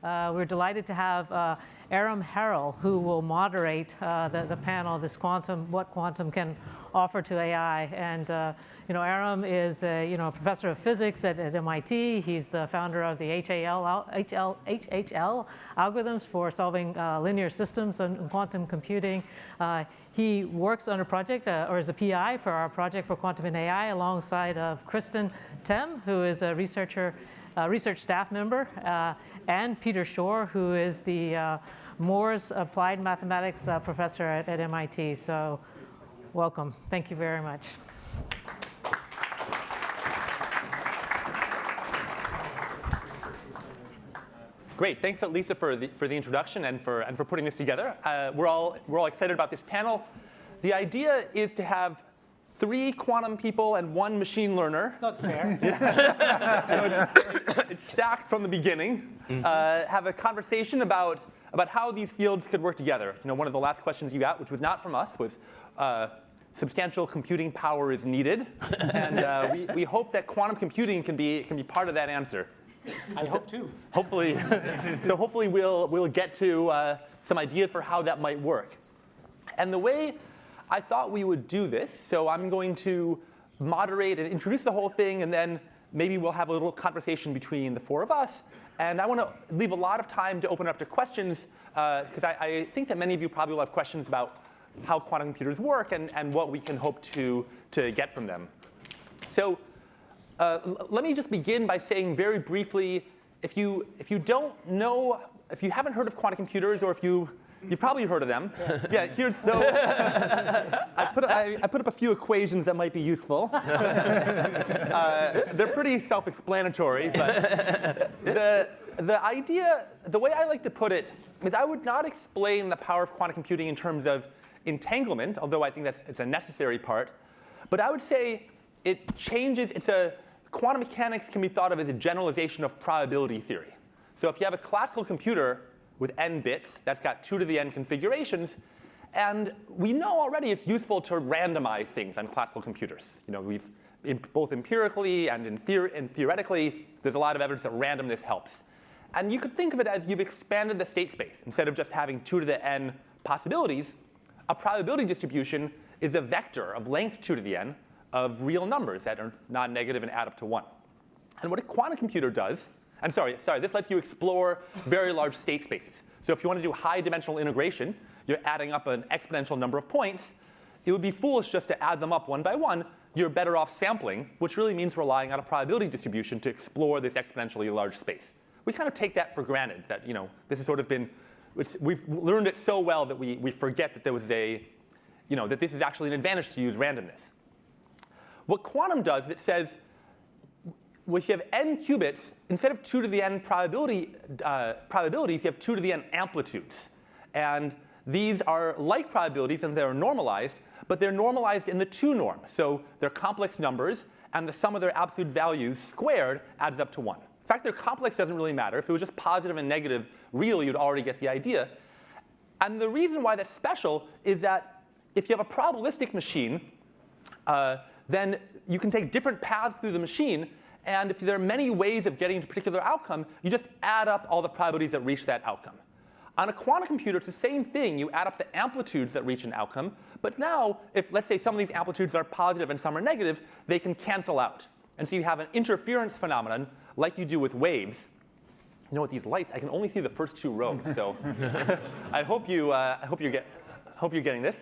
We're delighted to have Aram Harrow, who will moderate the panel, what quantum can offer to AI. And Aram is a professor of physics at MIT. He's the founder of the HHL algorithms for solving linear systems and quantum computing. He works on a project, or is a PI for our project for quantum in AI, alongside of Kristan Temme, who is a research staff member, and Peter Shor, who is the Moore's Applied Mathematics professor at MIT. So welcome. Thank you very much. Great. Thanks, Lisa, for the introduction and for putting this together. We're all excited about this panel. The idea is to have 3 quantum people and 1 machine learner. It's not fair. It's stacked from the beginning. Have a conversation about how these fields could work together. One of the last questions you got, which was not from us, was substantial computing power is needed, and we hope that quantum computing can be part of that answer. I hope too. Hopefully, so hopefully we'll get to some ideas for how that might work. And the way I thought we would do this, so I'm going to moderate and introduce the whole thing, and then maybe we'll have a little conversation between the 4 of us. And I want to leave a lot of time to open up to questions, because I think that many of you probably will have questions about how quantum computers work and what we can hope to get from them. So let me just begin by saying very briefly, if you don't know, if you haven't heard of quantum computers, or if you've probably heard of them. Yeah, here's so I put up a few equations that might be useful. They're pretty self-explanatory, but the idea, the way I like to put it, is I would not explain the power of quantum computing in terms of entanglement, although I think it's a necessary part. But I would say it changes. Quantum mechanics can be thought of as a generalization of probability theory. So if you have a classical computer with n bits, that's got 2 to the n configurations, and we know already it's useful to randomize things on classical computers. We've both empirically and theoretically, there's a lot of evidence that randomness helps. And you could think of it as you've expanded the state space. Instead of just having 2 to the n possibilities, a probability distribution is a vector of length 2 to the n of real numbers that are non-negative and add up to 1. And what a quantum computer does, and sorry, this lets you explore very large state spaces. So if you want to do high-dimensional integration, you're adding up an exponential number of points. It would be foolish just to add them up one by one. You're better off sampling, which really means relying on a probability distribution to explore this exponentially large space. We kind of take that for granted, that this has sort of been, we've learned it so well that we forget that there was that this is actually an advantage to use randomness. What quantum does, it says, if you have n qubits, instead of 2 to the n probabilities, you have 2 to the n amplitudes. And these are like probabilities, and they're normalized, but they're normalized in the 2 norm. So they're complex numbers, and the sum of their absolute values squared adds up to 1. In fact, their complex doesn't really matter. If it was just positive and negative real, you'd already get the idea. And the reason why that's special is that if you have a probabilistic machine, then you can take different paths through the machine. And if there are many ways of getting to a particular outcome, you just add up all the probabilities that reach that outcome. On a quantum computer, it's the same thing. You add up the amplitudes that reach an outcome. But now, if let's say some of these amplitudes are positive and some are negative, they can cancel out. And so you have an interference phenomenon like you do with waves. With these lights, I can only see the first 2 rows. So I hope you're getting this.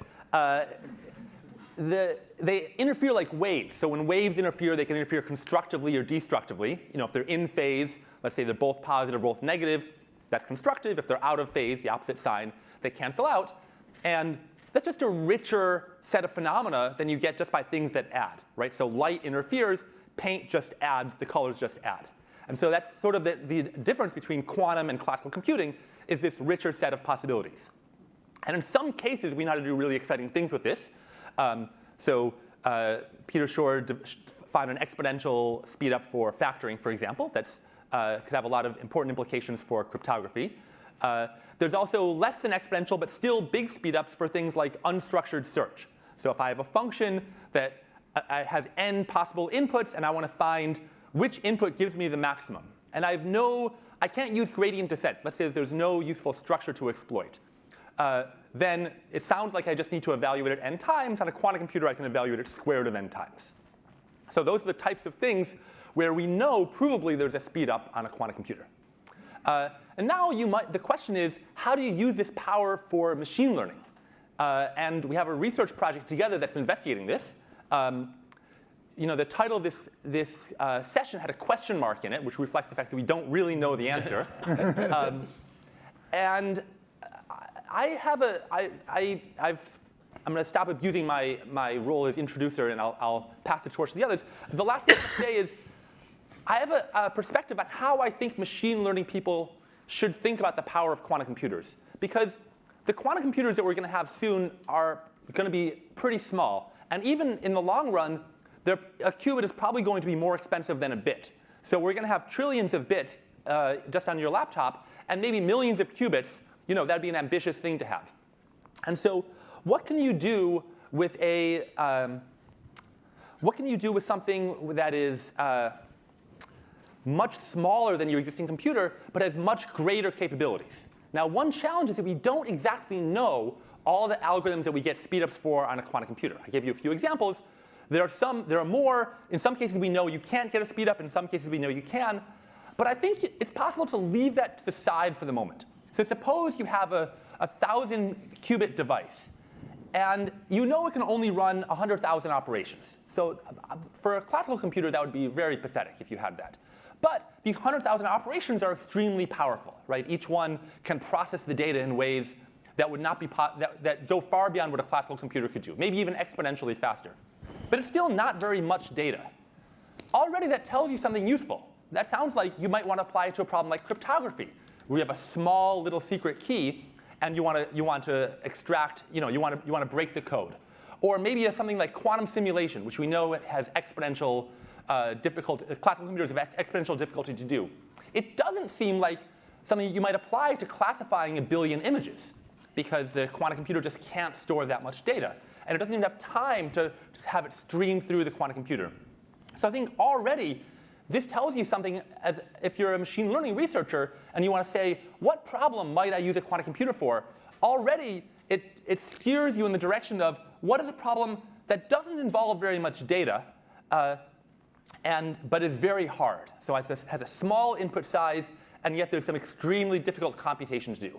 They interfere like waves. So when waves interfere, they can interfere constructively or destructively. If they're in phase, let's say they're both positive or both negative, that's constructive. If they're out of phase, the opposite sign, they cancel out. And that's just a richer set of phenomena than you get just by things that add. Right? So light interferes, paint just adds, the colors just add. And so that's sort of the difference between quantum and classical computing, is this richer set of possibilities. And in some cases, we know how to do really exciting things with this. Peter Shor found an exponential speed up for factoring, for example, that could have a lot of important implications for cryptography. There's also less than exponential, but still big speed ups for things like unstructured search. So if I have a function that has n possible inputs, and I want to find which input gives me the maximum, and I have no I can't use gradient descent. Let's say that there's no useful structure to exploit. Then it sounds like I just need to evaluate it n times. On a quantum computer, I can evaluate it square root of n times. So those are the types of things where we know provably there's a speed up on a quantum computer. And now the question is, how do you use this power for machine learning? And we have a research project together that's investigating this. The title of this session had a question mark in it, which reflects the fact that we don't really know the answer. And I'm going to stop abusing my role as introducer, and I'll pass the torch to the others. The last thing to say is, I have a perspective on how I think machine learning people should think about the power of quantum computers. Because the quantum computers that we're going to have soon are going to be pretty small. And even in the long run, a qubit is probably going to be more expensive than a bit. So we're going to have trillions of bits just on your laptop, and maybe millions of qubits. That'd be an ambitious thing to have. And so what can you do with something that is much smaller than your existing computer, but has much greater capabilities? Now, one challenge is that we don't exactly know all the algorithms that we get speedups for on a quantum computer. I gave you a few examples. There are more. In some cases, we know you can't get a speedup. In some cases, we know you can. But I think it's possible to leave that to the side for the moment. So suppose you have a 1,000-qubit device. And you know it can only run 100,000 operations. So for a classical computer, that would be very pathetic if you had that. But these 100,000 operations are extremely powerful, right? Each one can process the data in ways that would not be that go far beyond what a classical computer could do, maybe even exponentially faster. But it's still not very much data. Already that tells you something useful. That sounds like you might want to apply it to a problem like cryptography, where you have a small little secret key, and you want to extract, you want to break the code. Or maybe something like quantum simulation, which we know has exponential difficulty. Classical computers have exponential difficulty to do. It doesn't seem like something you might apply to classifying 1 billion images, because the quantum computer just can't store that much data. And it doesn't even have time to have it stream through the quantum computer. So I think already this tells you something, as if you're a machine learning researcher and you want to say, what problem might I use a quantum computer for? Already it steers you in the direction of, what is a problem that doesn't involve very much data, but is very hard? So it has a small input size, and yet there's some extremely difficult computation to do.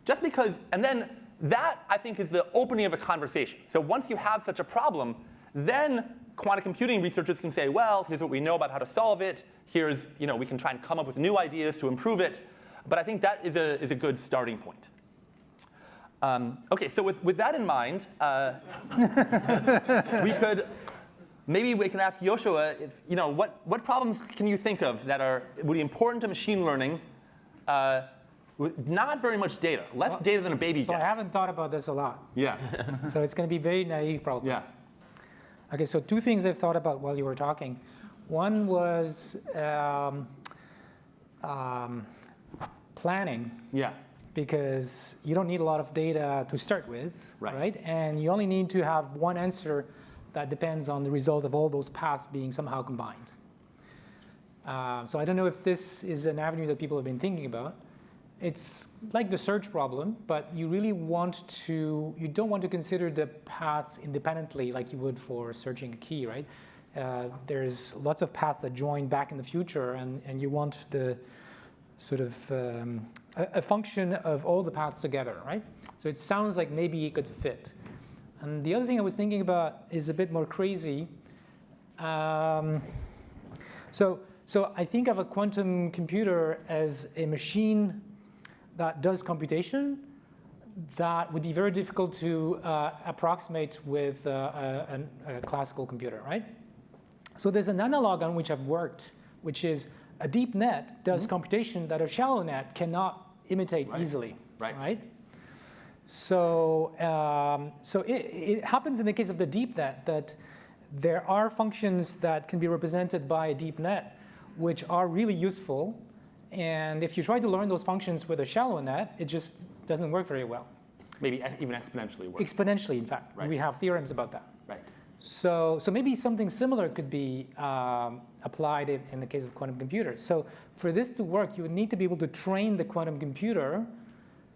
Just because, and then that, I think, is the opening of a conversation. So once you have such a problem, then quantum computing researchers can say, well, here's what we know about how to solve it. Here's, we can try and come up with new ideas to improve it. But I think that is a good starting point. OK, so with that in mind, maybe we can ask Yoshua, what problems can you think of that would be important to machine learning? Not very much data, less data than a baby gets. So I haven't thought about this a lot. Yeah. So it's going to be very naive, probably. Yeah. OK, so 2 things I've thought about while you were talking. One was planning. Yeah. Because you don't need a lot of data to start with, right? And you only need to have one answer that depends on the result of all those paths being somehow combined. So I don't know if this is an avenue that people have been thinking about. It's like the search problem, but you don't want to consider the paths independently like you would for searching a key, right? There's lots of paths that join back in the future, and you want the sort of a function of all the paths together, right? So it sounds like maybe it could fit. And the other thing I was thinking about is a bit more crazy. So I think of a quantum computer as a machine that does computation that would be very difficult to approximate with a classical computer, right? So there's an analog on which I've worked, which is a deep net does computation that a shallow net cannot imitate easily, right? So it happens in the case of the deep net that there are functions that can be represented by a deep net, which are really useful. And if you try to learn those functions with a shallow net, it just doesn't work very well. Maybe even exponentially work. Exponentially, in fact. Right. We have theorems about that. Right. So maybe something similar could be applied in the case of quantum computers. So for this to work, you would need to be able to train the quantum computer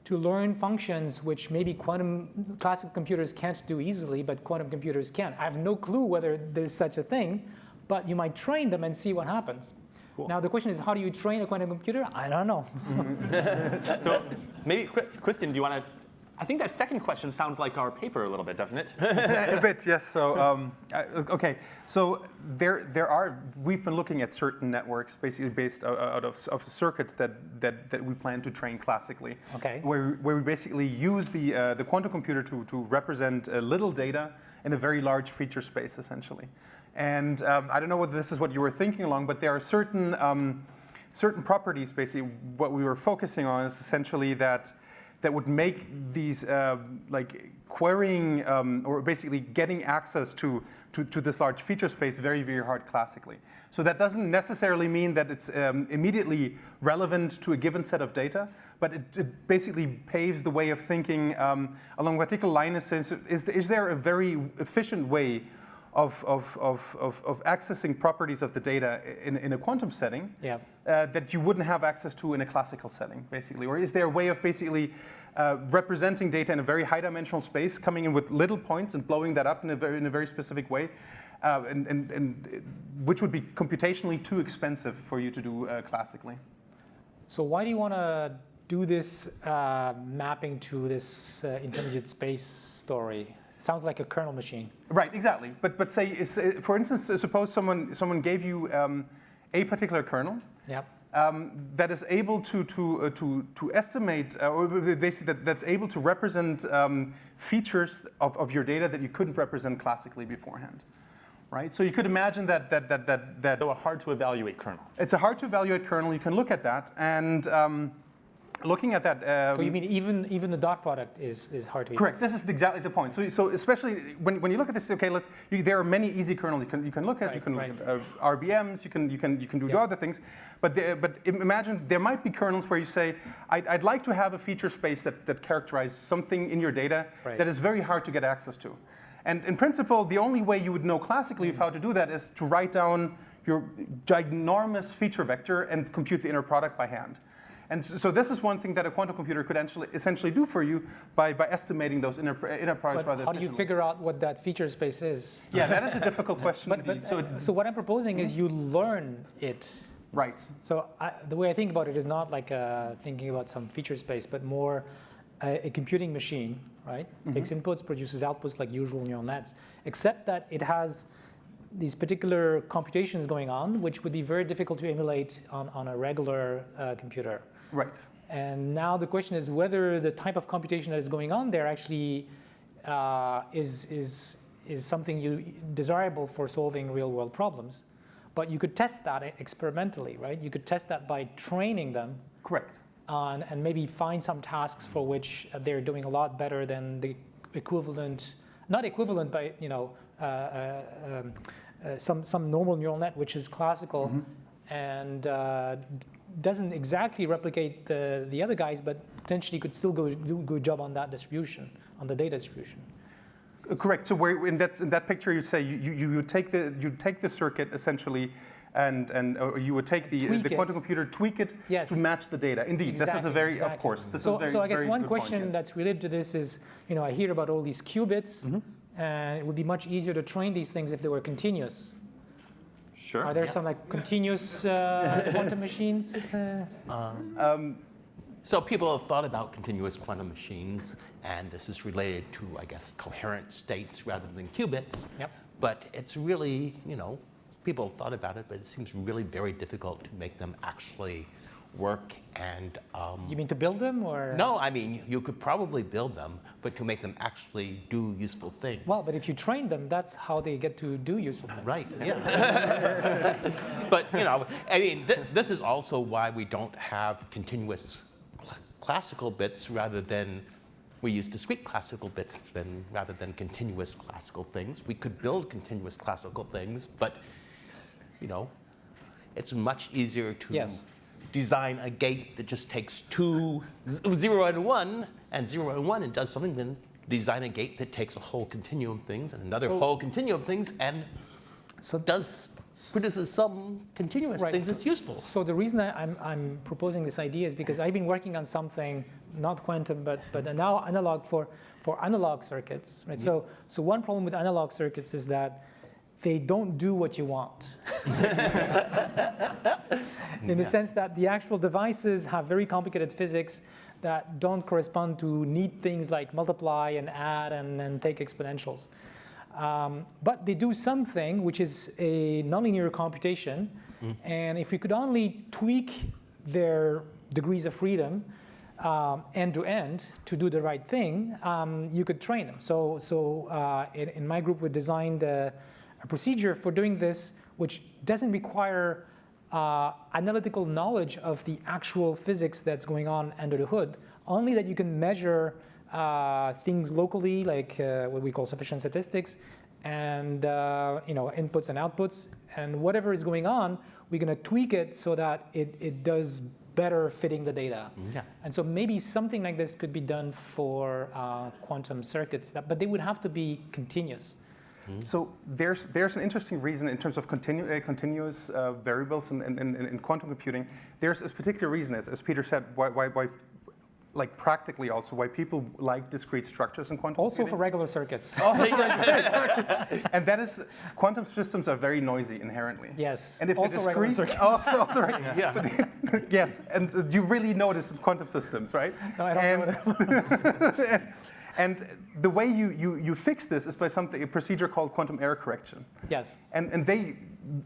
to learn functions which maybe classical computers can't do easily, but quantum computers can. I have no clue whether there's such a thing, but you might train them and see what happens. Cool. Now the question is, how do you train a quantum computer? I don't know. So maybe, Kristan, do you want to? I think that second question sounds like our paper a little bit, doesn't it? A bit, yes. So, okay. So we've been looking at certain networks, basically based out of circuits that we plan to train classically. Okay. Where we basically use the quantum computer to represent little data in a very large feature space, essentially. And I don't know whether this is what you were thinking along, but there are certain properties. Basically, what we were focusing on is essentially that would make these like querying or basically getting access to this large feature space very, very hard classically. So that doesn't necessarily mean that it's immediately relevant to a given set of data, but it basically paves the way of thinking along what particular line is there a very efficient way of accessing properties of the data in a quantum setting that you wouldn't have access to in a classical setting, basically? Or is there a way of basically representing data in a very high-dimensional space, coming in with little points and blowing that up in a very specific way, and which would be computationally too expensive for you to do classically? So why do you want to do this mapping to this intelligent space story? Sounds like a kernel machine. Right, exactly. But say, for instance, suppose someone gave you a particular kernel that is able to estimate, or basically that's able to represent features of your data that you couldn't represent classically beforehand. Right? So you could imagine that So a hard to evaluate kernel. It's a hard to evaluate kernel. You can look at that and. Looking at that, so you mean even the dot product is hard to correct. This is exactly the point. So especially when you look at this, okay, there are many easy kernels you can look at. Right, you can right. look at RBMs. You can do other things. But imagine there might be kernels where you say, I'd like to have a feature space that characterizes something in your data that is very hard to get access to. And in principle, the only way you would know classically of how to do that is to write down your ginormous feature vector and compute the inner product by hand. And so this is one thing that a quantum computer could essentially do for you by estimating those inner products rather how do you figure out what that feature space is? Yeah, that is a difficult question indeed. So what I'm proposing is you learn it. Right. So the way I think about it is not like thinking about some feature space, but more a computing machine, right? Takes inputs, produces outputs like usual neural nets, except that it has these particular computations going on, which would be very difficult to emulate on a regular computer. Right. And now the question is whether the type of computation that is going on there actually is something desirable for solving real-world problems. But you could test that experimentally, right? You could test that by training them. Correct. And maybe find some tasks for which they're doing a lot better than the equivalent, not equivalent, but some normal neural net, which is classical, and doesn't exactly replicate the other guys, but potentially could still do a good job on that distribution, on the data distribution. Correct. So where in that picture, you'd say you take the circuit essentially, and or you would take the quantum computer, tweak it to match the data. Indeed, exactly, this is a very of course. This is very, so I guess very one good question point, yes. that's related to this is, I hear about all these qubits, and it would be much easier to train these things if they were continuous. Sure. Are there some like continuous quantum machines? So people have thought about continuous quantum machines, and this is related to, I guess, coherent states rather than qubits. Yep. But it's really, people have thought about it, but it seems really very difficult to make them actually work and... You mean to build them, or? No, I mean, you could probably build them, but to make them actually do useful things. Well, but if you train them, that's how they get to do useful things. Right, yeah. But, I mean, this is also why we don't have continuous classical bits rather than, we use discrete classical bits rather than continuous classical things. We could build continuous classical things, but, it's much easier to design a gate that just takes 2, 0 and 1, and 0 and 1 and does something, than design a gate that takes a whole continuum of things and another whole continuum of things and produces some continuous things that's useful. So the reason I'm proposing this idea is because I've been working on something, not quantum, but now analog for analog circuits. Right? So one problem with analog circuits is that they don't do what you want. In the sense that the actual devices have very complicated physics that don't correspond to neat things like multiply and add and take exponentials. But they do something which is a nonlinear computation. And if we could only tweak their degrees of freedom end to end to do the right thing, you could train them. So in my group, we designed a procedure for doing this, which doesn't require analytical knowledge of the actual physics that's going on under the hood, only that you can measure things locally, like what we call sufficient statistics, and inputs and outputs, and whatever is going on, we're going to tweak it so that it does better fitting the data. And so maybe something like this could be done for quantum circuits, but they would have to be continuous. So there's an interesting reason in terms of continuous variables in quantum computing. There's a particular reason, as Peter said, why like practically also why people like discrete structures in quantum computing. Also for regular circuits. And that is, quantum systems are very noisy inherently. Yes. And if also they're regular discrete, circuits. yes, and you really notice in quantum systems, right? No, I don't know. And the way you fix this is by a procedure called quantum error correction. Yes. And they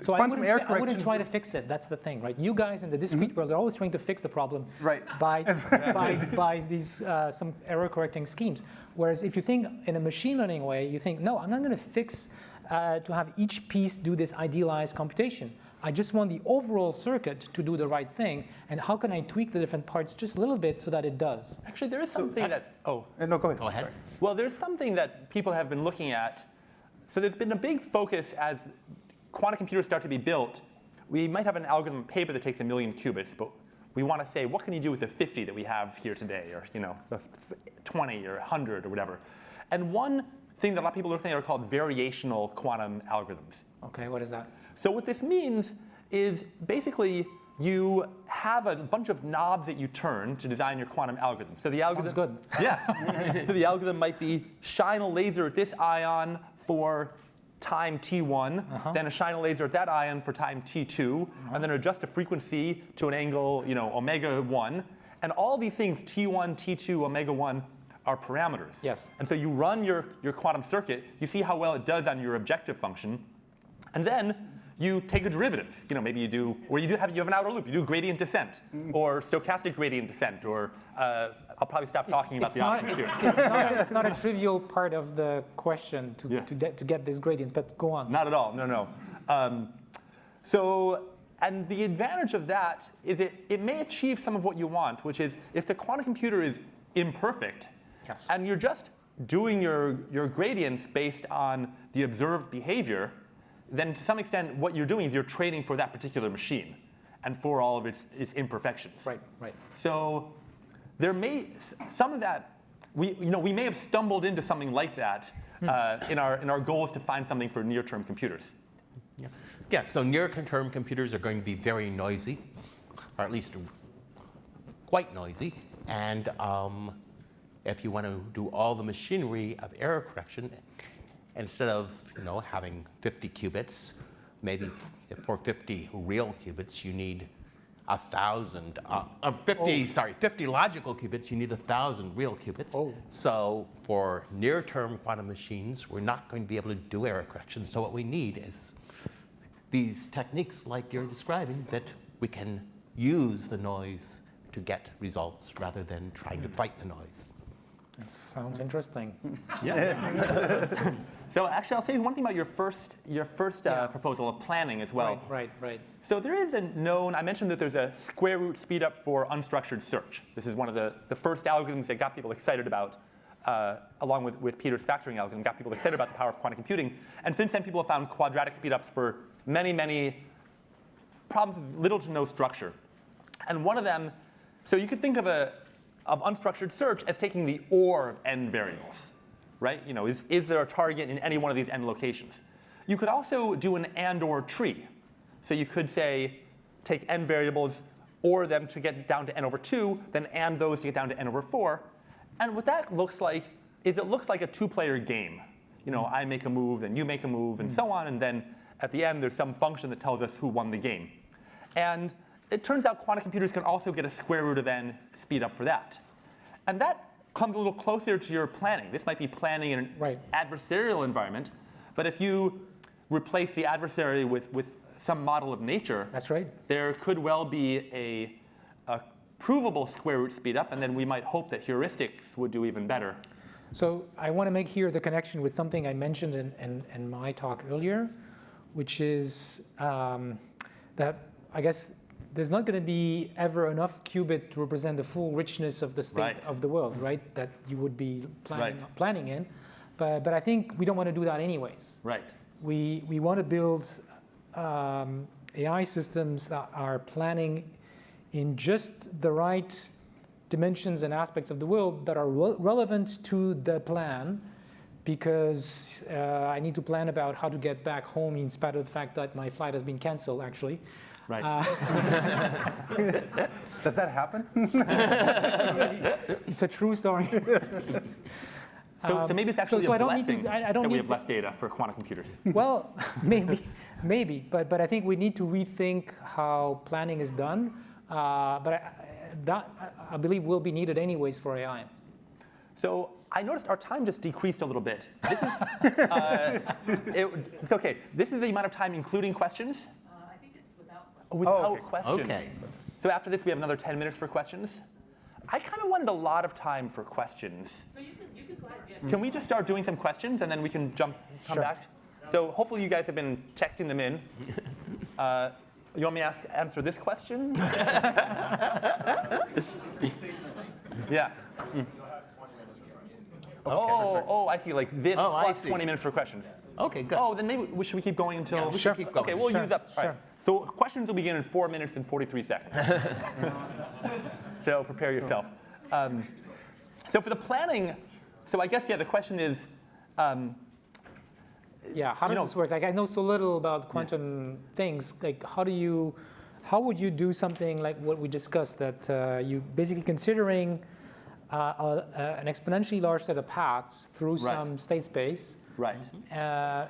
So quantum error I correction. wouldn't try to fix it. That's the thing, right? You guys in the discrete world are always trying to fix the problem by these some error correcting schemes. Whereas if you think in a machine learning way, you think, no, I'm not going to fix to have each piece do this idealized computation. I just want the overall circuit to do the right thing, and how can I tweak the different parts just a little bit so that it does? Actually, there is something No, go ahead. Go ahead. Sorry. Well, there's something that people have been looking at. So there's been a big focus as quantum computers start to be built. We might have an algorithm paper that takes 1 million qubits, but we want to say, what can you do with the 50 that we have here today, or the 20 or 100 or whatever? And one thing that a lot of people are looking at are called variational quantum algorithms. Okay, what is that? So what this means is basically you have a bunch of knobs that you turn to design your quantum algorithm. So the algorithm, Sounds good. Yeah. So the algorithm might be shine a laser at this ion for time t1, then shine a laser at that ion for time t2, and then adjust the frequency to an angle, omega 1. And all these things, t1, t2, omega 1, are parameters. Yes. And so you run your quantum circuit, you see how well it does on your objective function, and then you take a derivative. Maybe you do, or you have an outer loop. You do gradient descent, or stochastic gradient descent, or I'll probably stop talking about the options here. It's not a trivial part of the question to get these gradients, but go on. Not at all. No. And the advantage of that is it may achieve some of what you want, which is if the quantum computer is imperfect, and you're just doing your gradients based on the observed behavior, then to some extent what you're doing is you're training for that particular machine and for all of its imperfections. Right. So there may some of that we may have stumbled into something like that in our goals to find something for near-term computers. Yeah. So near-term computers are going to be very noisy, or at least quite noisy, and if you want to do all the machinery of error correction, instead of having 50 qubits, maybe for 50 real qubits, you need 1,000. 50 logical qubits, you need 1,000 real qubits. So for near-term quantum machines, we're not going to be able to do error correction. So what we need is these techniques like you're describing that we can use the noise to get results rather than trying to fight the noise. That sounds interesting. Yeah. So actually, I'll say one thing about your first proposal of planning as well. Right. So there is I mentioned that there's a square root speedup for unstructured search. This is one of the first algorithms that got people excited about, along with Peter's factoring algorithm, got people excited about the power of quantum computing. And since then, people have found quadratic speedups for many, many problems with little to no structure. And one of them, so you could think of unstructured search as taking the OR of n variables. right? Is there a target in any one of these n locations? You could also do an and/or tree. So you could say, take n variables, or them to get down to n over 2, then and those to get down to n over 4. And what that looks like is it looks like a two-player game. I make a move, then you make a move, and so on. And then at the end, there's some function that tells us who won the game. And it turns out quantum computers can also get a square root of n speed up for that. And that comes a little closer to your planning. This might be planning in an adversarial environment. But if you replace the adversary with some model of nature, that's right, there could well be a provable square root speed up. And then we might hope that heuristics would do even better. So I want to make here the connection with something I mentioned in my talk earlier, which is that I guess there's not going to be ever enough qubits to represent the full richness of the state of the world, right? That you would be planning in. But I think we don't want to do that anyways. Right. We want to build AI systems that are planning in just the right dimensions and aspects of the world that are relevant to the plan, because I need to plan about how to get back home in spite of the fact that my flight has been canceled, actually. Right. Does that happen? It's a true story. So maybe it's actually a blessing that we have less to, data for quantum computers. Well, maybe. But I think we need to rethink how planning is done. That I believe will be needed anyways for AI. So I noticed our time just decreased a little bit. This is, it's OK. This is the amount of time including questions? I think it's without questions. Okay. So after this, we have another 10 minutes for questions. I kind of wanted a lot of time for questions. So you can start. Can we just start doing some questions, and then we can come back? So hopefully you guys have been texting them in. You want me to answer this question? Yeah. Oh, I see. Like this plus 20 minutes for questions. OK, good. Oh, then maybe should we keep going until? Yeah, we should keep going. OK, we'll use up. All right. So questions will begin in 4 minutes and 43 seconds. So prepare yourself. So for the planning, so I guess the question is. How does this work? Like I know so little about quantum things. Like how would you do something like what we discussed? That you basically considering an exponentially large set of paths through some state space. Right.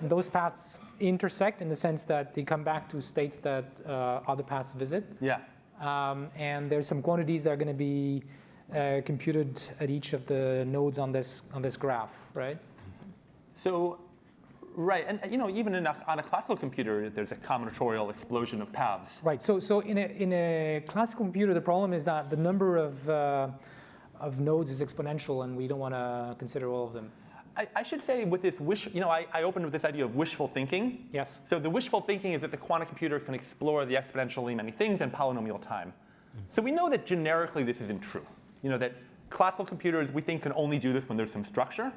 Those paths intersect in the sense that they come back to states that other paths visit. Yeah. And there's some quantities that are going to be computed at each of the nodes on this graph, right? So, right, and even on a classical computer, there's a combinatorial explosion of paths. Right. So in a classical computer, the problem is that the number of nodes is exponential, and we don't want to consider all of them. I should say with this I opened with this idea of wishful thinking. Yes. So the wishful thinking is that the quantum computer can explore the exponentially many things in polynomial time. So we know that generically this isn't true. That classical computers, we think, can only do this when there's some structure.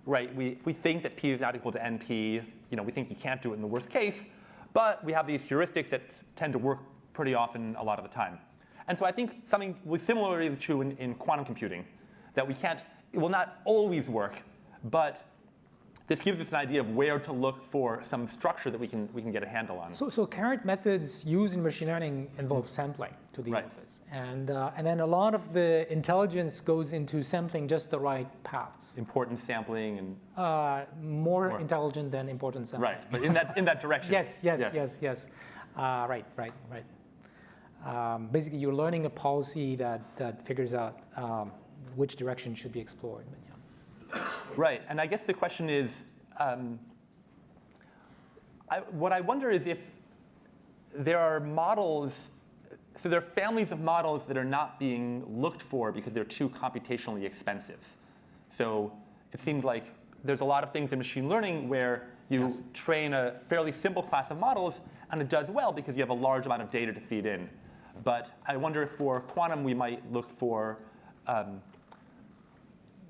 Right, if we think that p is not equal to np, we think you can't do it in the worst case. But we have these heuristics that tend to work pretty often a lot of the time. And so I think something was similarly true in quantum computing, that it will not always work, but this gives us an idea of where to look for some structure that we can get a handle on. So current methods used in machine learning involve sampling to deal with this. And then a lot of the intelligence goes into sampling just the right paths. Important sampling and more intelligent than important sampling. Right, but in that direction. Yes. Right. Basically, you're learning a policy that figures out which direction should be explored. But, Right, and I guess the question is, what I wonder is if there are models, so there are families of models that are not being looked for because they're too computationally expensive. So it seems like there's a lot of things in machine learning where you train a fairly simple class of models, and it does well because you have a large amount of data to feed in. But I wonder if for quantum we might look for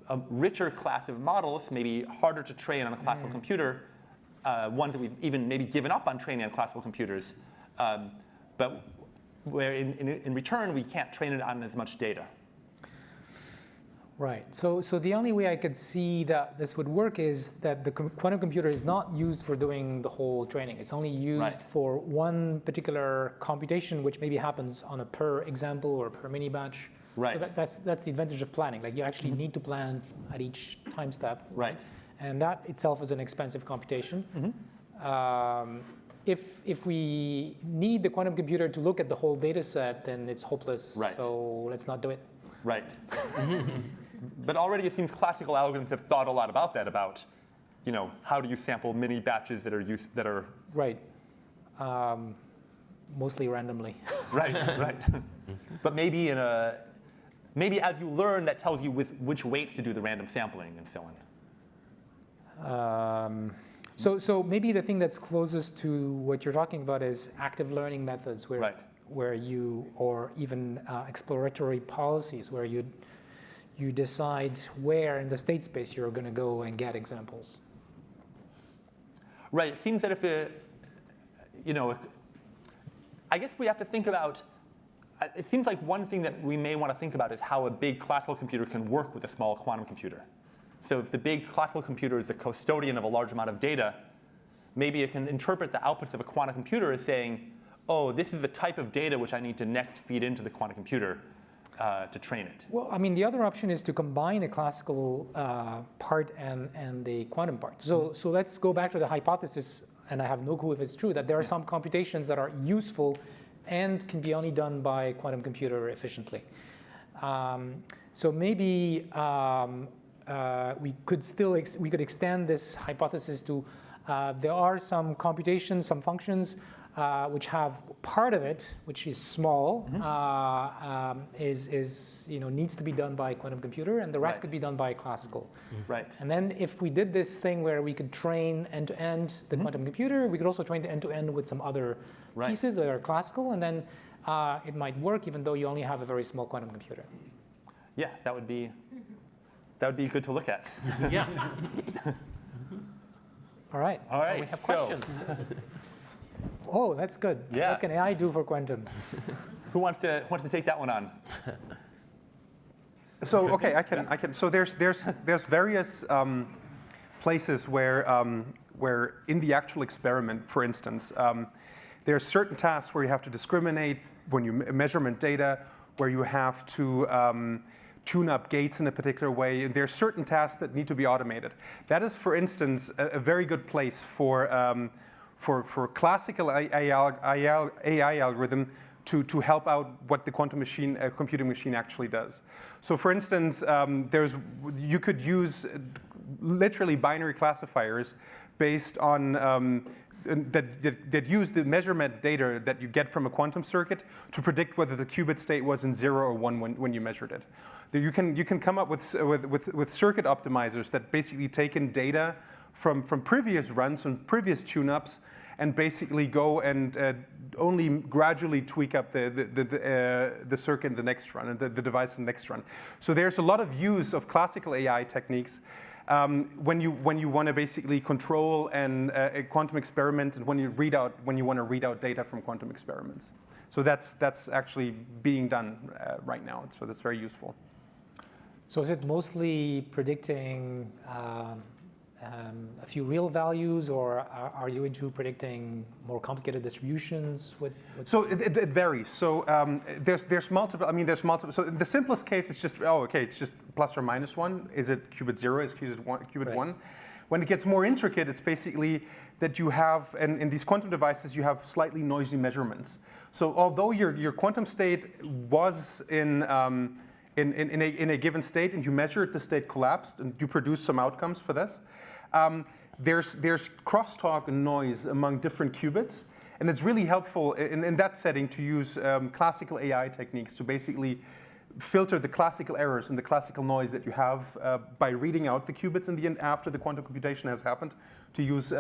a richer class of models, maybe harder to train on a classical computer, ones that we've even maybe given up on training on classical computers, but where in return we can't train it on as much data. Right. So the only way I could see that this would work is that the quantum computer is not used for doing the whole training. It's only used for one particular computation, which maybe happens on a per example or per mini batch. Right. So that's the advantage of planning. Like you actually need to plan at each time step. Right. And that itself is an expensive computation. If we need the quantum computer to look at the whole data set, then it's hopeless. Right. So let's not do it. Right. But already it seems classical algorithms have thought a lot about that, about, how do you sample mini batches that are Right. Mostly randomly. Right, right. But maybe as you learn, that tells you with which weights to do the random sampling and so on. So maybe the thing that's closest to what you're talking about is active learning methods, where you, or even exploratory policies, where you decide where in the state space you're going to go and get examples. Right. It seems that I guess we have to think about. It seems like one thing that we may want to think about is how a big classical computer can work with a small quantum computer. So if the big classical computer is the custodian of a large amount of data, maybe it can interpret the outputs of a quantum computer as saying, oh, this is the type of data which I need to next feed into the quantum computer to train it. Well, I mean, the other option is to combine the classical part and the quantum part. So let's go back to the hypothesis, and I have no clue if it's true, that there are some computations that are useful and can be only done by a quantum computer efficiently. So maybe we could extend this hypothesis to there are some computations, some functions which have part of it, which is small, needs to be done by a quantum computer, and the rest could be done by classical. Right. And then if we did this thing where we could train end-to-end the quantum computer, we could also train the end-to-end with some other pieces that are classical, and then it might work even though you only have a very small quantum computer. Yeah, that would be good to look at. Yeah. All right. All right. We have questions. Oh, that's good. Yeah. What can AI do for quantum? Who wants to take that one on? So okay, I can. So there's various places where in the actual experiment, for instance, there are certain tasks where you have to discriminate when you measurement data, where you have to tune up gates in a particular way. And there are certain tasks that need to be automated. That is, for instance, a very good place for classical AI algorithm to help out what the quantum computing machine actually does. So for instance, you could use literally binary classifiers based on that use the measurement data that you get from a quantum circuit to predict whether the qubit state was in 0 or 1 when you measured it. You can come up with circuit optimizers that basically take in data from previous runs, from previous tune-ups, and basically go and only gradually tweak up the circuit in the next run, and the device in the next run. So there's a lot of use of classical AI techniques when you want to basically control a quantum experiment, and when you want to read out data from quantum experiments. So that's actually being done right now. So that's very useful. So is it mostly predicting a few real values, or are you into predicting more complicated distributions? So it varies. So there's multiple. I mean, there's multiple. So in the simplest case, it's just it's just plus or minus 1. Is it qubit 0? Is qubit 1? When it gets more intricate, it's basically that you have, and in these quantum devices, you have slightly noisy measurements. So although your quantum state was in a given state, and you measured the state collapsed, and you produce some outcomes for this, there's crosstalk and noise among different qubits, and it's really helpful in that setting to use classical AI techniques to basically filter the classical errors and the classical noise that you have by reading out the qubits in the end after the quantum computation has happened, to use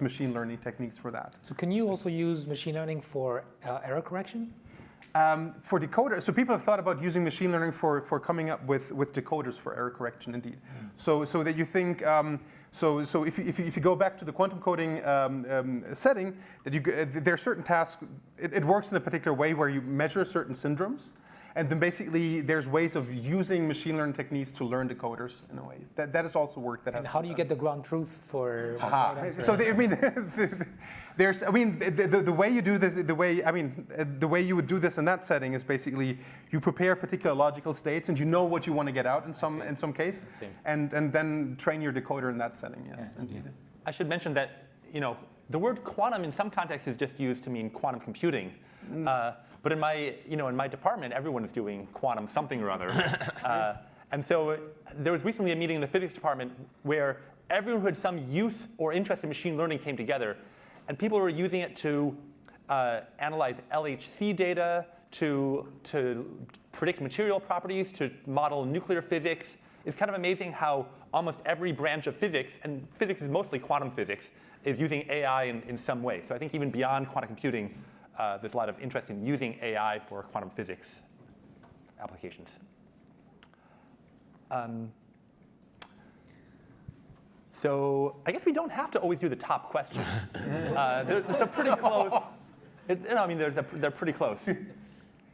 machine learning techniques for that. So can you also use machine learning for error correction? For decoder, so people have thought about using machine learning for coming up with decoders for error correction, indeed. So that you think, so if you go back to the quantum coding setting, that there are certain tasks. It works in a particular way where you measure certain syndromes, And then basically, there's ways of using machine learning techniques to learn decoders in a way. That is also work that has. And how do you get the ground truth for? So the way you do this, the way you would do this in that setting is basically you prepare particular logical states and you know what you want to get out in some case, and then train your decoder in that setting. Yes, indeed. I should mention that the word quantum in some contexts is just used to mean quantum computing. But in my department, everyone is doing quantum something or other. And so there was recently a meeting in the physics department where everyone who had some use or interest in machine learning came together. And people were using it to analyze LHC data, to predict material properties, to model nuclear physics. It's kind of amazing how almost every branch of physics, and physics is mostly quantum physics, is using AI in some way. So I think even beyond quantum computing, there's a lot of interest in using AI for quantum physics applications. So I guess we don't have to always do the top question. They're pretty close. They're pretty close.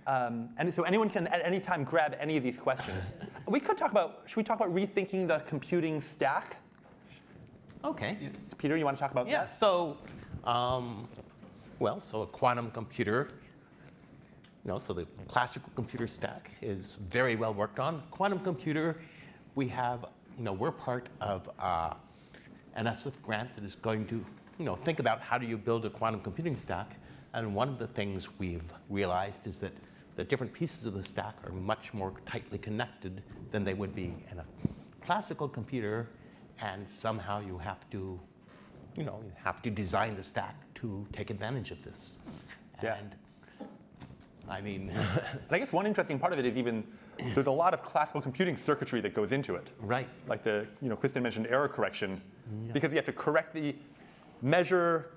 And so anyone can at any time grab any of these questions. Should we talk about rethinking the computing stack? Okay. Peter, you want to talk about that? Yeah. So, so a quantum computer. So the classical computer stack is very well worked on. Quantum computer, we have, we're part of an SF grant that is going to, think about how do you build a quantum computing stack. And one of the things we've realized is that the different pieces of the stack are much more tightly connected than they would be in a classical computer. And somehow you have to, design the stack to take advantage of this. Yeah. And and I guess one interesting part of it is even there's a lot of classical computing circuitry that goes into it. Right. Like Kristan mentioned error correction, because you have to measure,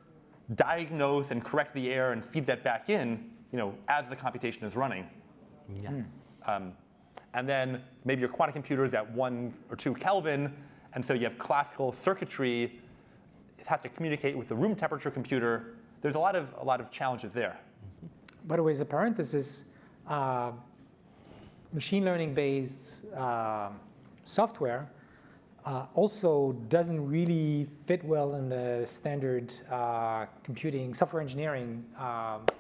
diagnose, and correct the error and feed that back in, as the computation is running. Yeah. And then maybe your quantum computer is at 1 or 2 Kelvin, and so you have classical circuitry. It has to communicate with the room temperature computer. There's a lot of challenges there. By the way, as a parenthesis, machine learning-based software also doesn't really fit well in the standard computing software engineering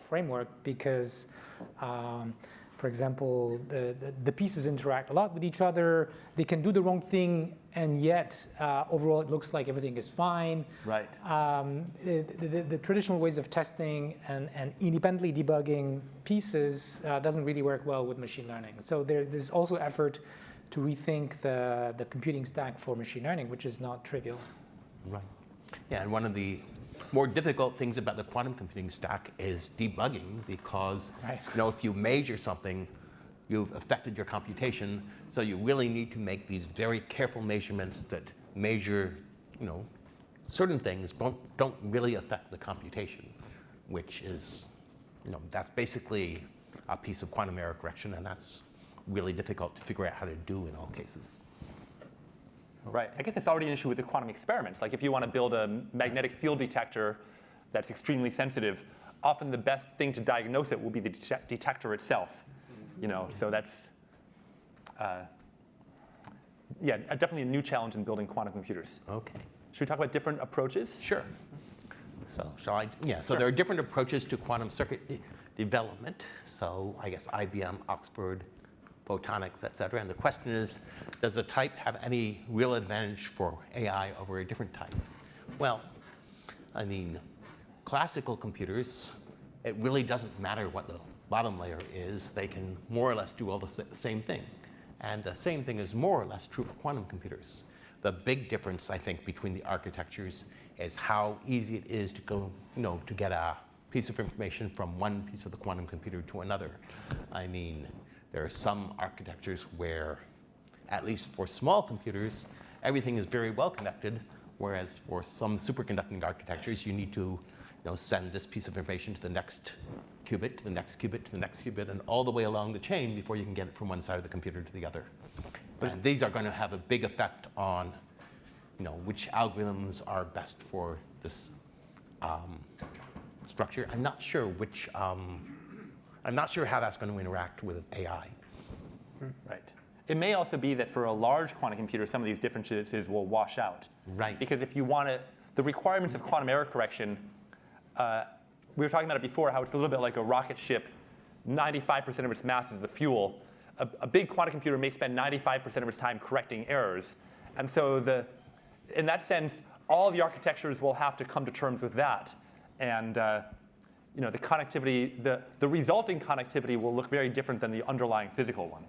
framework because, for example, the pieces interact a lot with each other. They can do the wrong thing, and yet overall it looks like everything is fine. Right. The traditional ways of testing and independently debugging pieces doesn't really work well with machine learning. So there's also effort to rethink the computing stack for machine learning, which is not trivial. Right. Yeah, and one of the more difficult things about the quantum computing stack is debugging because if you measure something, you've affected your computation. So you really need to make these very careful measurements that measure, certain things don't really affect the computation, which is, that's basically a piece of quantum error correction, and that's really difficult to figure out how to do in all cases. Right. I guess it's already an issue with the quantum experiments. Like if you want to build a magnetic field detector that's extremely sensitive, often the best thing to diagnose it will be the detector itself. So that's definitely a new challenge in building quantum computers. Okay. Should we talk about different approaches? Sure. So shall I? Yeah. So Sure. There are different approaches to quantum circuit development. So I guess IBM, Oxford, photonics, et cetera. And the question is, does the type have any real advantage for AI over a different type? Well, classical computers, it really doesn't matter what the bottom layer is. They can more or less do all the same thing. And the same thing is more or less true for quantum computers. The big difference, I think, between the architectures is how easy it is to go, to get a piece of information from one piece of the quantum computer to another. There are some architectures where, at least for small computers, everything is very well connected, whereas for some superconducting architectures, you need to send this piece of information to the next qubit, to the next qubit, to the next qubit, and all the way along the chain before you can get it from one side of the computer to the other. And these are going to have a big effect on which algorithms are best for this structure. I'm not sure which I'm not sure how that's going to interact with AI. Right. It may also be that for a large quantum computer, some of these differences will wash out. Right. Because if you want to, the requirements of quantum error correction, we were talking about it before, how it's a little bit like a rocket ship. 95% of its mass is the fuel. A big quantum computer may spend 95% of its time correcting errors. And so in that sense, all the architectures will have to come to terms with that. And the connectivity, the resulting connectivity will look very different than the underlying physical one.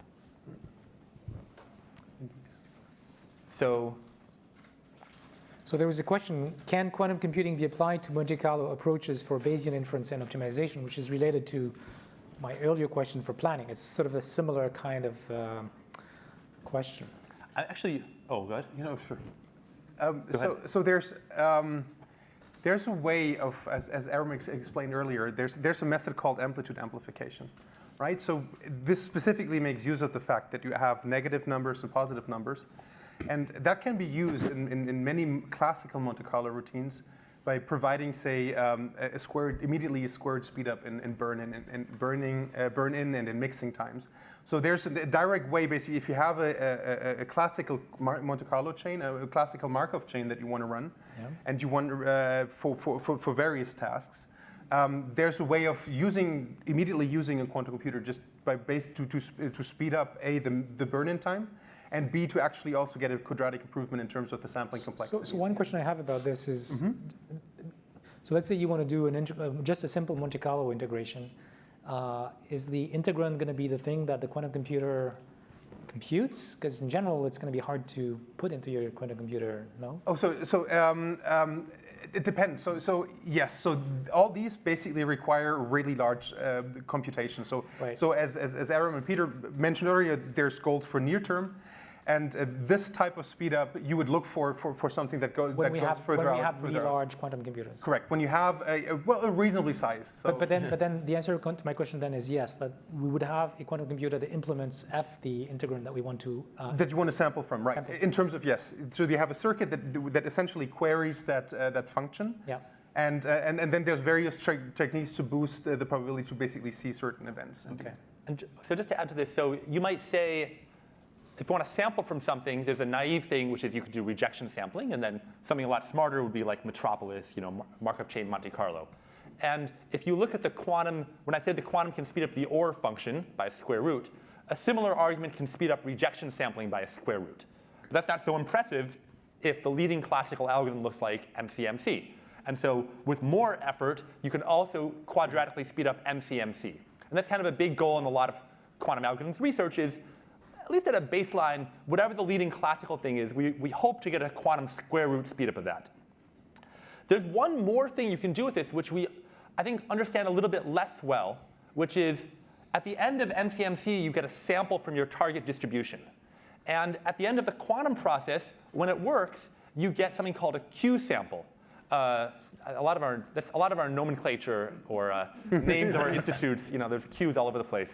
So there was a question, can quantum computing be applied to Monte Carlo approaches for Bayesian inference and optimization, which is related to my earlier question for planning. It's sort of a similar kind of question. Oh, good. Sure. So there's a way of, as Aram explained earlier, there's a method called amplitude amplification, right? So this specifically makes use of the fact that you have negative numbers and positive numbers. And that can be used in many classical Monte Carlo routines by providing, say, immediately a squared speed up in burn in and in mixing times. So there's a direct way, basically, if you have a classical Monte Carlo chain, a classical Markov chain that you want to run, and you want for various tasks, there's a way of immediately using a quantum computer just by to speed up the burn-in time, and B, to actually also get a quadratic improvement in terms of the sampling complexity. So one question I have about this is, so let's say you want to do just a simple Monte Carlo integration. Is the integrand going to be the thing that the quantum computer computes? Because in general, it's going to be hard to put into your quantum computer, no? Oh, it depends. So yes. So all these basically require really large computation. So right. So as Aram and Peter mentioned earlier, there's goals for near term. And this type of speed up, you would look for something that goes further out. When we have really large quantum computers. Correct. When you have a reasonably sized. So. But then the answer to my question then is yes, that we would have a quantum computer that implements the integrand that we want to. That you want to sample from, right? In terms of yes. So you have a circuit that essentially queries that function. Yeah. And then there's various techniques to boost the probability to basically see certain events. Okay. And so just to add to this, so you might say, if you want to sample from something, there's a naive thing, which is you could do rejection sampling, and then something a lot smarter would be like Metropolis, Markov chain Monte Carlo. And if you look at the quantum, when I said the quantum can speed up the OR function by a square root, a similar argument can speed up rejection sampling by a square root. But that's not so impressive if the leading classical algorithm looks like MCMC. And so with more effort, you can also quadratically speed up MCMC. And that's kind of a big goal in a lot of quantum algorithms research is, at least at a baseline, whatever the leading classical thing is, we hope to get a quantum square root speed up of that. There's one more thing you can do with this, which we, I think, understand a little bit less well, which is at the end of MCMC, you get a sample from your target distribution. And at the end of the quantum process, when it works, you get something called a Q sample. That's a lot of our nomenclature or names of our institutes. There's Qs all over the place.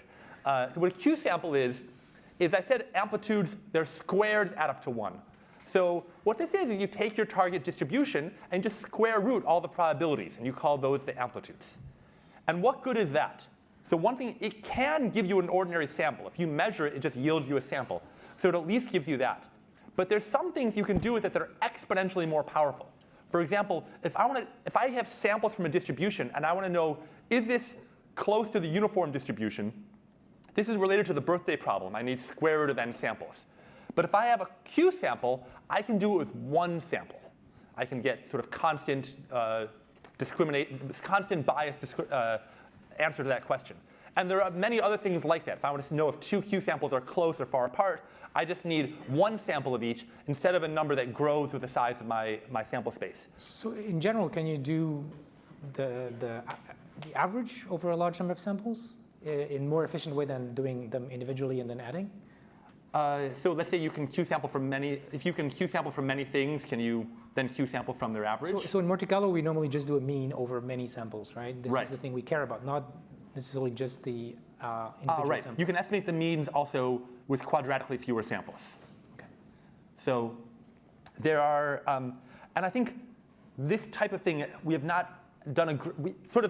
So what a Q sample is I said amplitudes, they're squared add up to 1. So what this is you take your target distribution and just square root all the probabilities, and you call those the amplitudes. And what good is that? So one thing, it can give you an ordinary sample. If you measure it, it just yields you a sample. So it at least gives you that. But there's some things you can do with it that are exponentially more powerful. For example, if I have samples from a distribution and I want to know, is this close to the uniform distribution? This is related to the birthday problem. I need square root of n samples. But if I have a Q sample, I can do it with one sample. I can get sort of constant bias answer to that question. And there are many other things like that. If I want to know if two Q samples are close or far apart, I just need one sample of each instead of a number that grows with the size of my sample space. So in general, can you do the average over a large number of samples in more efficient way than doing them individually and then adding? So let's say you can Q sample from many. If you can Q sample from many things, can you then Q sample from their average? So in Monte Carlo, we normally just do a mean over many samples, right? This right. is the thing we care about, not necessarily just the individual right. samples. You can estimate the means also with quadratically fewer samples. Okay. So there are, and I think this type of thing we have not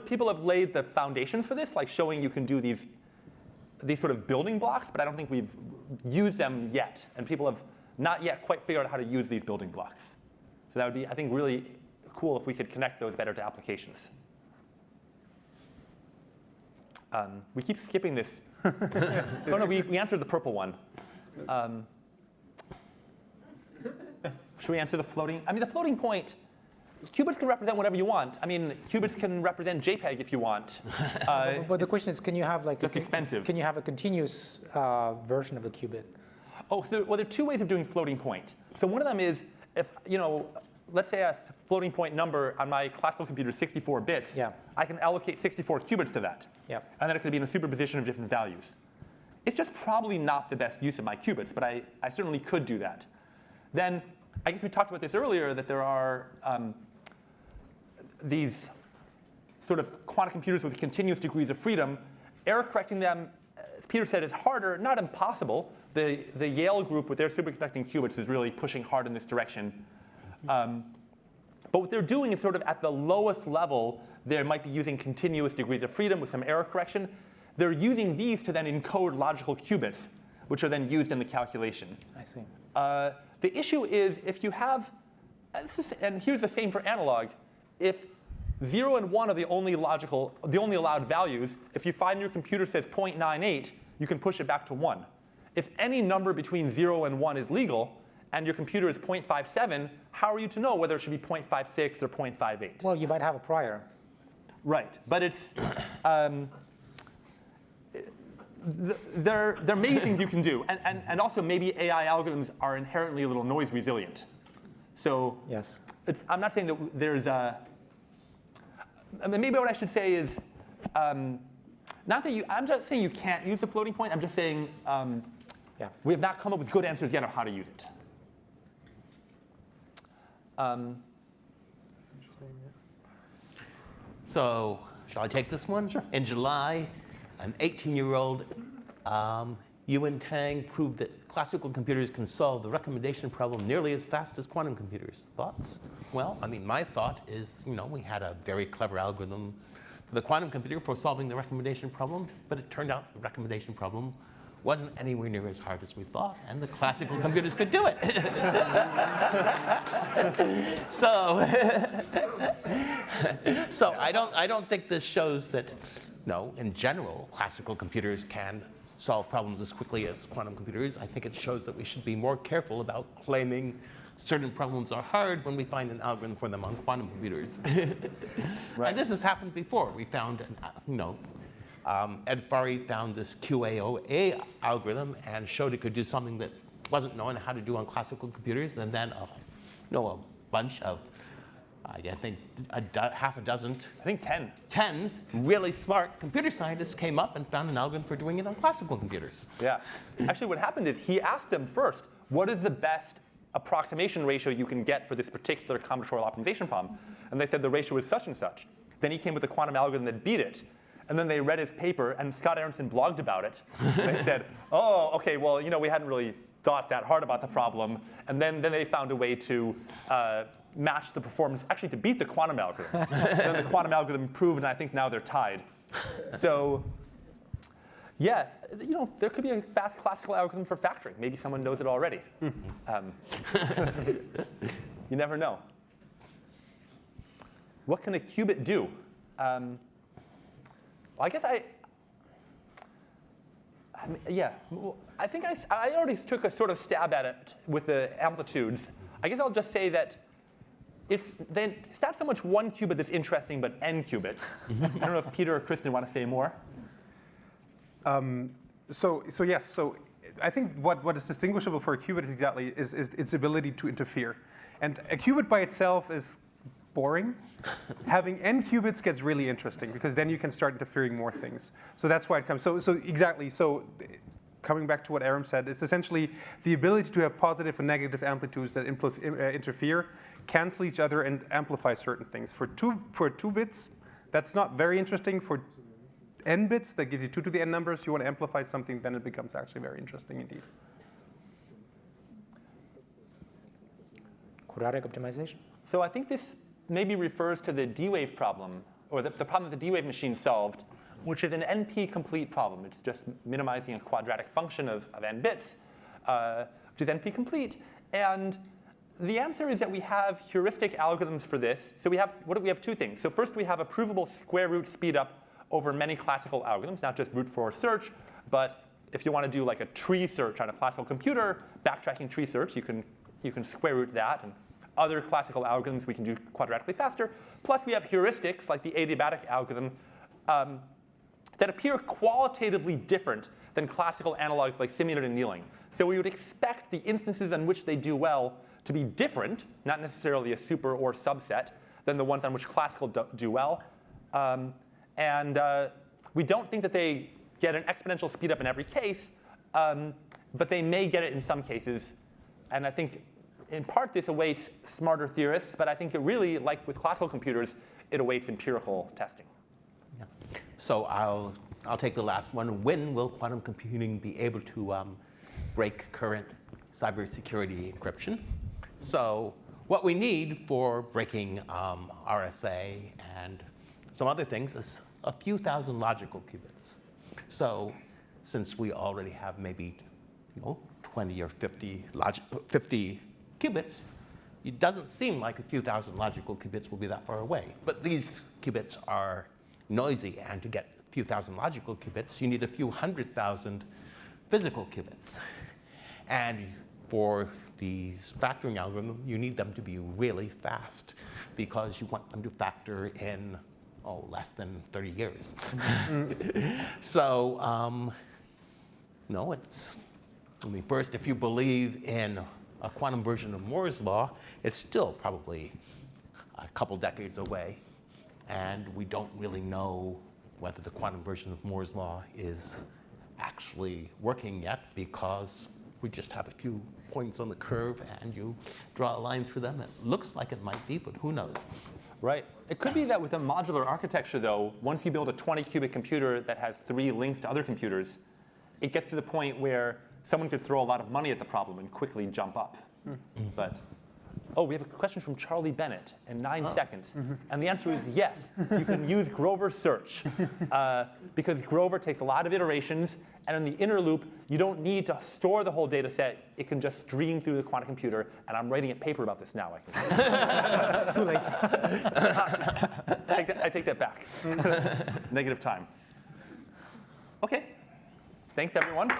people have laid the foundations for this, like showing you can do these sort of building blocks, but I don't think we've used them yet, and people have not yet quite figured out how to use these building blocks. So that would be, I think, really cool if we could connect those better to applications. We keep skipping this. Oh no, we answered the purple one. Should we answer the floating? I mean, the floating point, qubits can represent whatever you want. I mean, qubits can represent JPEG if you want. But the question is, can you have like just expensive. Can you have a continuous version of a qubit? Oh, so well, there are two ways of doing floating point. So one of them is if, let's say a floating point number on my classical computer is 64 bits. Yeah. I can allocate 64 qubits to that. Yeah. And then it could be in a superposition of different values. It's just probably not the best use of my qubits, but I certainly could do that. Then I guess we talked about this earlier, that there are these sort of quantum computers with continuous degrees of freedom. Error correcting them, as Peter said, is harder, not impossible. The Yale group with their superconducting qubits is really pushing hard in this direction. But what they're doing is sort of at the lowest level, they might be using continuous degrees of freedom with some error correction. They're using these to then encode logical qubits, which are then used in the calculation. I see. The issue is if you have, and here's the same for analog, if 0 and 1 are the only allowed values, if you find your computer says 0.98, you can push it back to 1. If any number between 0 and 1 is legal, and your computer is 0.57, how are you to know whether it should be 0.56 or 0.58? Well, you might have a prior. Right, but it's, there may be things you can do. And also maybe AI algorithms are inherently a little noise resilient. So yes. I'm not saying that there's a, maybe what I should say is, I'm not saying you can't use the floating point. I'm just saying we have not come up with good answers yet on how to use it. That's interesting, yeah. So shall I take this one? Sure. In July, an 18-year-old Yuan Tang proved that classical computers can solve the recommendation problem nearly as fast as quantum computers. Thoughts? Well, I mean, my thought is, we had a very clever algorithm for the quantum computer for solving the recommendation problem, but it turned out the recommendation problem wasn't anywhere near as hard as we thought, and the classical computers could do it. So I don't think this shows that, in general, classical computers can solve problems as quickly as quantum computers. I think it shows that we should be more careful about claiming certain problems are hard when we find an algorithm for them on quantum computers. Right. And this has happened before. We found, Ed Fari found this QAOA algorithm and showed it could do something that wasn't known how to do on classical computers. And then a bunch of, I think, half a dozen. I think 10. 10 really smart computer scientists came up and found an algorithm for doing it on classical computers. Yeah. Actually, what happened is he asked them first, what is the best approximation ratio you can get for this particular combinatorial optimization problem? And they said the ratio is such and such. Then he came with a quantum algorithm that beat it. And then they read his paper, and Scott Aronson blogged about it. And they said, oh, OK, well, we hadn't really thought that hard about the problem. And then they found a way to match the performance, actually to beat the quantum algorithm. Then the quantum algorithm improved, and I think now they're tied. So yeah, there could be a fast classical algorithm for factoring. Maybe someone knows it already. You never know. What can a qubit do? I guess I think I already took a sort of stab at it with the amplitudes. I guess I'll just say that it's not so much one qubit that's interesting, but n qubits. I don't know if Peter or Kristan want to say more. So yes. So I think what is distinguishable for a qubit is its ability to interfere. And a qubit by itself is boring. Having n qubits gets really interesting because then you can start interfering more things. So that's why it comes. So exactly. So coming back to what Aram said, it's essentially the ability to have positive and negative amplitudes that interfere, cancel each other, and amplify certain things. For two bits, that's not very interesting. For n bits, that gives you 2 to the n numbers. You want to amplify something, then it becomes actually very interesting indeed. Quadratic optimization. So I think this maybe refers to the D-wave problem, or the problem that the D-wave machine solved, which is an NP-complete problem. It's just minimizing a quadratic function of n bits, which is NP-complete. And the answer is that we have heuristic algorithms for this. So we have two things. So first, we have a provable square root speedup over many classical algorithms, not just brute force search, but if you want to do like a tree search on a classical computer, backtracking tree search, you can square root that. And other classical algorithms we can do quadratically faster. Plus, we have heuristics like the adiabatic algorithm that appear qualitatively different than classical analogs like simulated annealing. So we would expect the instances on which they do well to be different, not necessarily a super or subset, than the ones on which classical do well. We don't think that they get an exponential speedup in every case, but they may get it in some cases. And I think, in part, this awaits smarter theorists. But I think it really, like with classical computers, it awaits empirical testing. Yeah. So I'll take the last one. When will quantum computing be able to break current cybersecurity encryption? So what we need for breaking RSA and some other things is a few thousand logical qubits. So since we already have maybe 20 or 50 qubits, it doesn't seem like a few thousand logical qubits will be that far away. But these qubits are noisy, and to get a few thousand logical qubits, you need a few 100,000 physical qubits. And for these factoring algorithms, you need them to be really fast because you want them to factor in less than 30 years. So, first, if you believe in a quantum version of Moore's law, it's still probably a couple decades away. And we don't really know whether the quantum version of Moore's law is actually working yet, because we just have a few points on the curve, and you draw a line through them. It looks like it might be, but who knows? Right. It could be that with a modular architecture, though, once you build a 20-qubit computer that has 3 links to other computers, it gets to the point where someone could throw a lot of money at the problem and quickly jump up. But we have a question from Charlie Bennett in 9 seconds. And the answer is yes. You can use Grover search because Grover takes a lot of iterations. And in the inner loop, you don't need to store the whole data set. It can just stream through the quantum computer. And I'm writing a paper about this now. Too late. I take that back. Negative time. OK. Thanks, everyone.